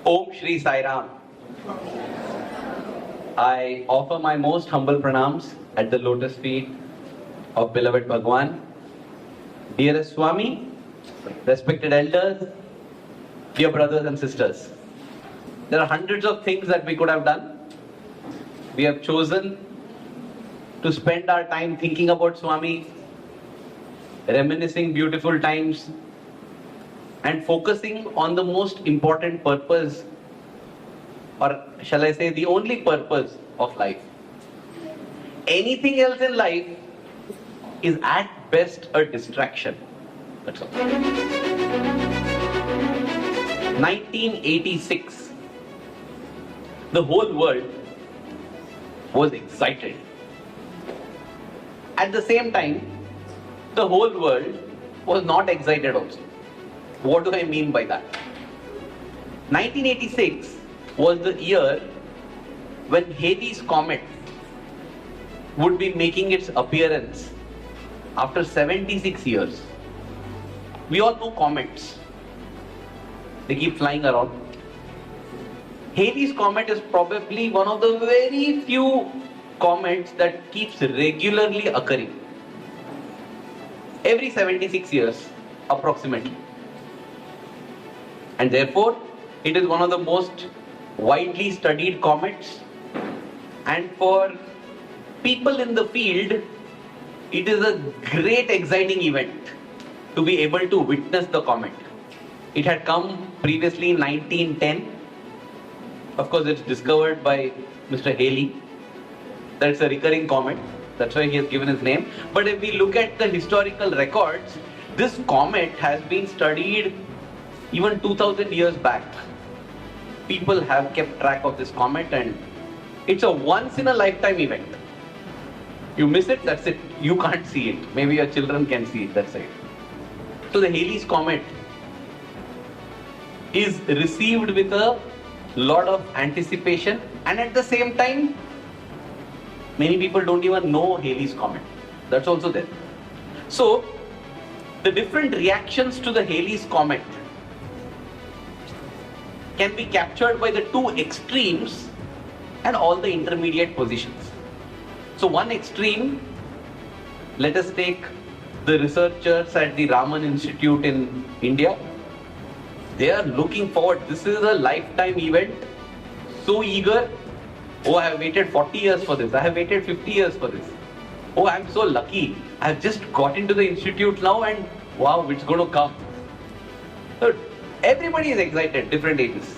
Om Shri Sai Ram. I offer my most humble pranams at the lotus feet of beloved Bhagawan. Dearest Swami, respected elders, dear brothers and sisters. There are hundreds of things that we could have done. We have chosen to spend our time thinking about Swami, reminiscing beautiful times, and focusing on the most important purpose, or shall I say the only purpose of life. Anything else in life is at best a distraction. That's all. 1986. The whole world was excited. At the same time, the whole world was not excited also. What do I mean by that? 1986 was the year when Halley's Comet would be making its appearance after 76 years. We all know comets. They keep flying around. Halley's Comet is probably one of the very few comets that keeps regularly occurring. Every 76 years, approximately. And therefore, it is one of the most widely studied comets. And for people in the field, it is a great exciting event to be able to witness the comet. It had come previously in 1910. Of course, it's discovered by Mr. Halley. That's a recurring comet. That's why he has given his name. But if we look at the historical records, this comet has been studied even 2000 years back. People have kept track of this comet, and it's a once in a lifetime event. You miss it, that's it. You can't see it. Maybe your children can see it, that's it. So the Halley's Comet is received with a lot of anticipation, and at the same time, many people don't even know Halley's Comet. That's also there. So, the different reactions to the Halley's Comet can be captured by the two extremes and all the intermediate positions. So one extreme, let us take the researchers at the Raman Institute in India. They are looking forward. This is a lifetime event. So eager. Oh, I have waited 40 years for this. I have waited 50 years for this. Oh, I'm so lucky. I have just got into the institute now and wow, it's going to come. So everybody is excited, different ages.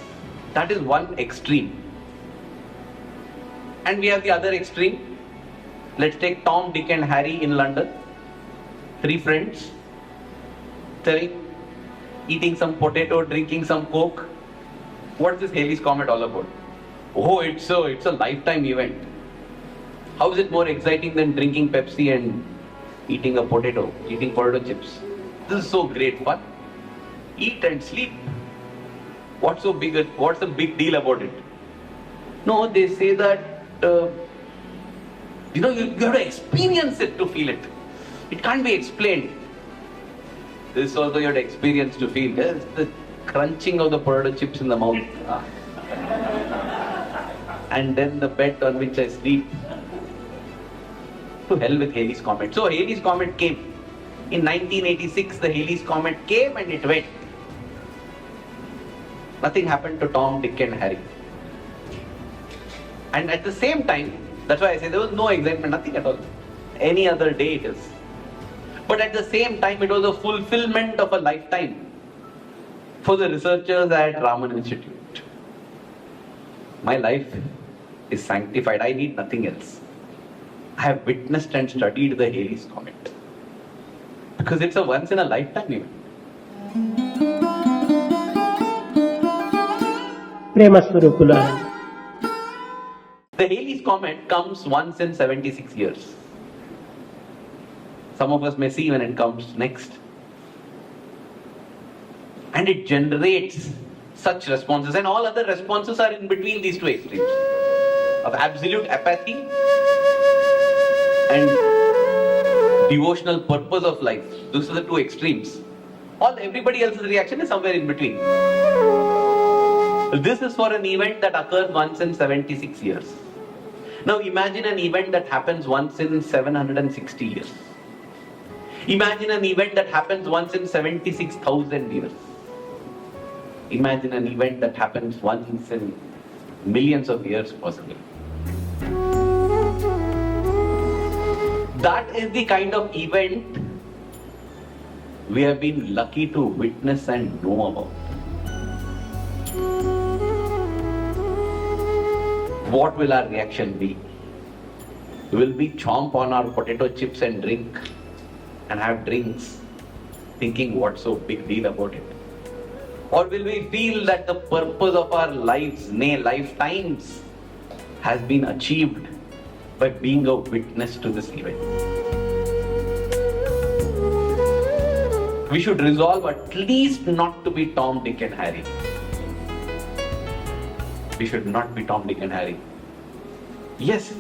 That is one extreme. And we have the other extreme. Let's take Tom, Dick and Harry in London. Three friends. Eating some potato, drinking some Coke. What's this Halley's Comet all about? Oh, it's a lifetime event. How is it more exciting than drinking Pepsi and eating potato chips? This is so great fun. Eat and sleep. What's the big deal about it? No, they say that you have to experience it to feel it. It can't be explained. This also you have to experience to feel. There's the crunching of the potato chips in the mouth. And then the bed on which I sleep. To hell with Halley's Comet. So Halley's Comet came. In 1986, the Halley's Comet came and it went. Nothing happened to Tom, Dick and Harry. And at the same time, that's why I say there was no excitement, nothing at all. Any other day it is. But at the same time, it was a fulfillment of a lifetime for the researchers at Raman Institute. My life is sanctified. I need nothing else. I have witnessed and studied the Halley's Comet. Because it's a once in a lifetime event. The Halley's Comet comes once in 76 years. Some of us may see when it comes next. And it generates such responses, and all other responses are in between these two extremes of absolute apathy and devotional purpose of life. Those are the two extremes. Everybody else's reaction is somewhere in between. This is for an event that occurs once in 76 years. Now imagine an event that happens once in 760 years. Imagine an event that happens once in 76,000 years. Imagine an event that happens once in millions of years possibly. That is the kind of event we have been lucky to witness and know about. What will our reaction be? Will we chomp on our potato chips and drink and have drinks thinking what's so big deal about it? Or will we feel that the purpose of our lives, nay lifetimes, has been achieved by being a witness to this event? We should resolve at least not to be Tom, Dick and Harry. We should not be Tom, Dick and Harry. Yes,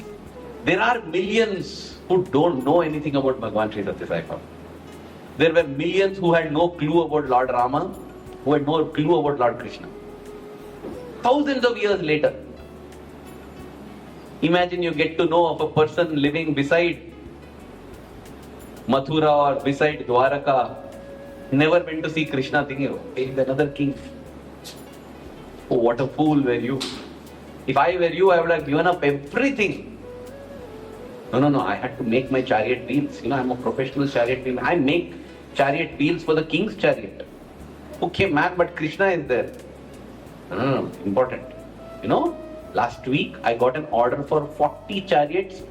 there are millions who don't know anything about Bhagawan Sri Sathya Sai. There were millions who had no clue about Lord Rama, who had no clue about Lord Krishna. Thousands of years later, imagine you get to know of a person living beside Mathura or beside Dwaraka, never went to see Krishna, thinking, oh, he's another king. Oh, what a fool were you. If I were you, I would have given up everything. No, I had to make my chariot wheels. I'm a professional chariot wheel. I make chariot wheels for the king's chariot. Okay, man, but Krishna is there. No, important. Last week I got an order for 40 chariots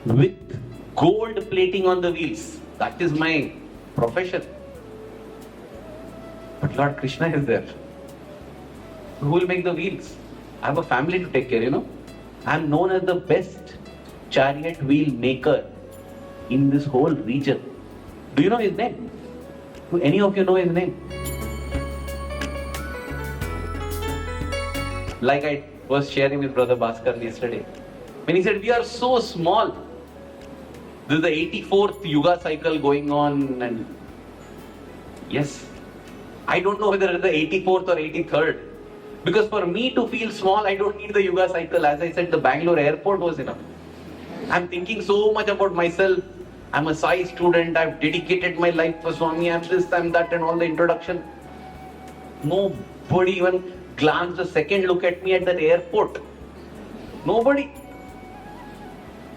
with gold plating on the wheels. That is my profession. But Lord Krishna is there. Who will make the wheels? I have a family to take care, I am known as the best chariot wheel maker in this whole region. Do you know his name? Do any of you know his name? Like I was sharing with Brother Bhaskar yesterday. When he said, we are so small. This is the 84th Yuga cycle going on, and yes, I don't know whether it's the 84th or 83rd. Because for me to feel small, I don't need the Yuga cycle. As I said, the Bangalore airport was enough. I'm thinking so much about myself. I'm a Sai student. I've dedicated my life for Swami. I'm this, I'm that, and all the introduction. Nobody even glanced a second look at me at that airport. Nobody.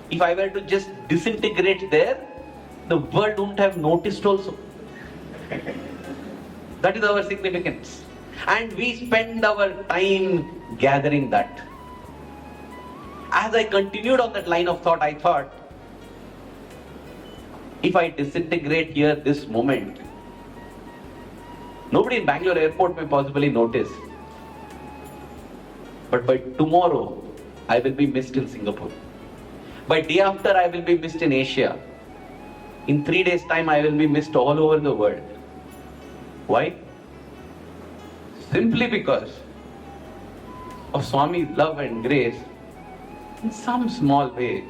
If I were to just disintegrate there, the world wouldn't have noticed also. That is our significance. And we spend our time gathering that. As I continued on that line of thought, I thought, if I disintegrate here this moment, nobody in Bangalore airport may possibly notice. But by tomorrow, I will be missed in Singapore. By day after, I will be missed in Asia. In 3 days' time, I will be missed all over the world. Why? Simply because of Swami's love and grace, in some small way,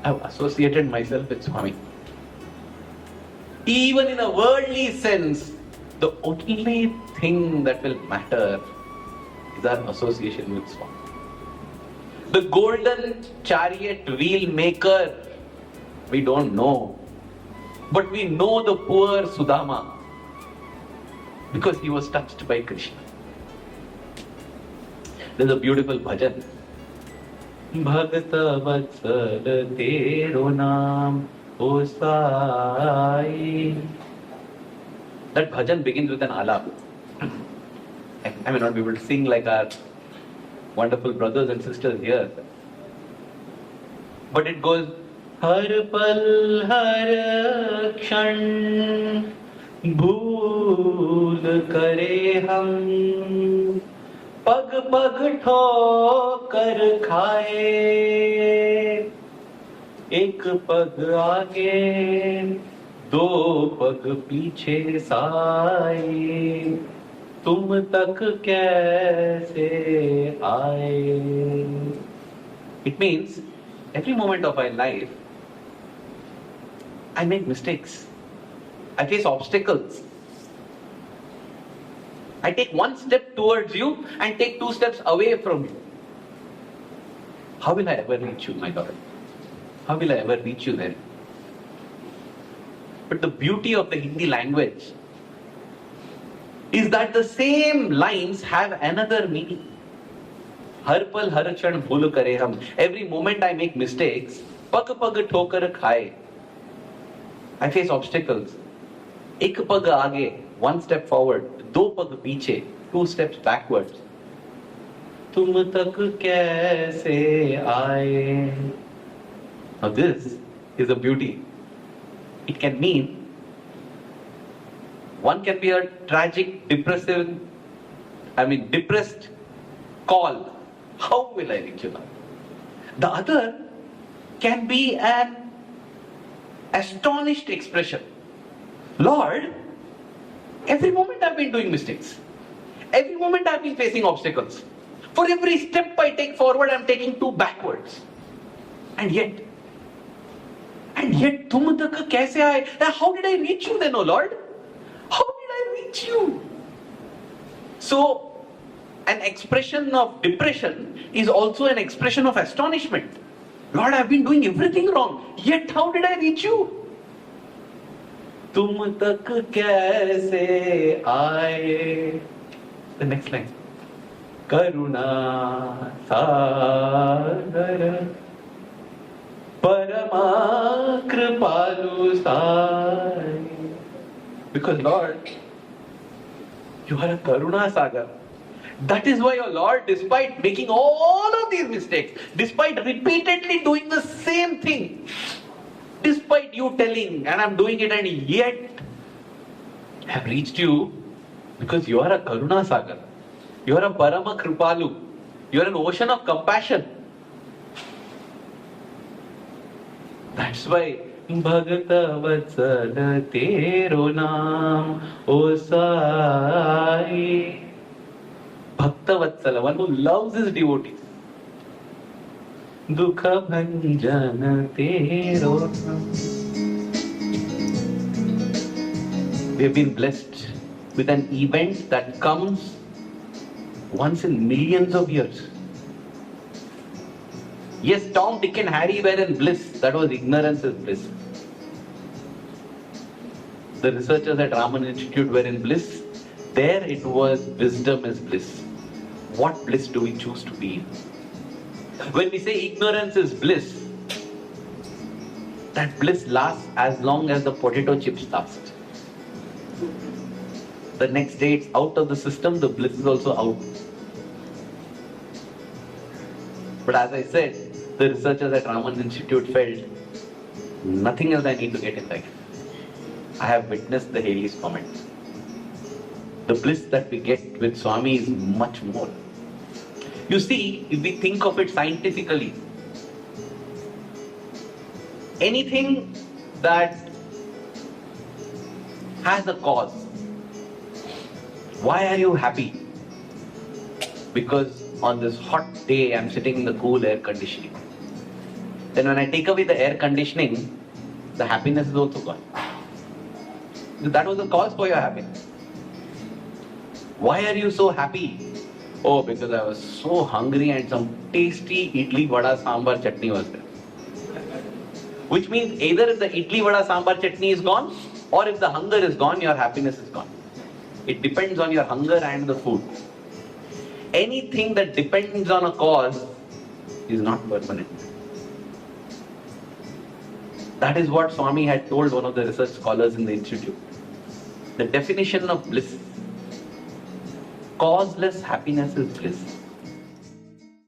I have associated myself with Swami. Even in a worldly sense, the only thing that will matter is our association with Swami. The golden chariot wheel maker, we don't know. But we know the poor Sudama, because he was touched by Krishna. There's a beautiful bhajan. Bhagata vatsal tero naam o sai. That bhajan begins with an alap. I may not be able to sing like our wonderful brothers and sisters here. But it goes, Har pal har kshan भूल करे हम पग पग ठोकर खाए एक पग आगे दो पग पीछे साए तुम तक कैसे आए. It means every moment of my life I make mistakes. I face obstacles. I take one step towards you and take two steps away from you. How will I ever reach you, my Lord? How will I ever reach you there? But the beauty of the Hindi language is that the same lines have another meaning. Har pal har kshan bhool kare hum. Every moment I make mistakes, pag pag thokar khaye. I face obstacles. Ek pag aage, one step forward. Do pag piche, two steps backwards. Tum tak kaise aaye. Now this is a beauty. It can mean one can be a tragic, depressed call. How will I reach you now? The other can be an astonished expression. Lord, every moment I've been doing mistakes. Every moment I've been facing obstacles. For every step I take forward, I'm taking two backwards. And yet, tum tak kaise aaye? How did I reach you then, O Lord? How did I reach you? So, an expression of depression is also an expression of astonishment. Lord, I've been doing everything wrong. Yet, how did I reach you? Tum tak kaise aaye? The next line. Karuna sagar Parama kripalu sai. Because Lord, you are a Karuna Sagar. That is why, O Lord, despite making all of these mistakes, despite repeatedly doing the same thing, despite you telling, and I'm doing it, and yet I have reached you, because you are a Karuna Sagar. You are a Parama Kripalu. You are an ocean of compassion. That's why Bhagata Vatsala Tero Naam O Sai. Bhakta Vatsala, one who loves his devotees. Dukha Bhanjana Tero Naam. We have been blessed with an event that comes once in millions of years. Yes, Tom, Dick and Harry were in bliss. That was ignorance is bliss. The researchers at Raman Institute were in bliss. There it was wisdom is bliss. What bliss do we choose to be in? When we say ignorance is bliss, that bliss lasts as long as the potato chips last. The next day it's out of the system, the bliss is also out. But as I said, the researchers at Raman Institute felt nothing else I need to get in life. I have witnessed the Halley's Comet. The bliss that we get with Swami is much more. You see, if we think of it scientifically, anything that has a cause. Why are you happy? Because on this hot day, I'm sitting in the cool air conditioning. Then when I take away the air conditioning, the happiness is also gone. That was the cause for your happiness. Why are you so happy? Oh, because I was so hungry and some tasty idli, vada, sambar, chutney was there. Which means either if the idli, vada, sambar, chutney is gone, or if the hunger is gone, your happiness is gone. It depends on your hunger and the food. Anything that depends on a cause is not permanent. That is what Swami had told one of the research scholars in the institute. The definition of bliss. Causeless happiness is bliss.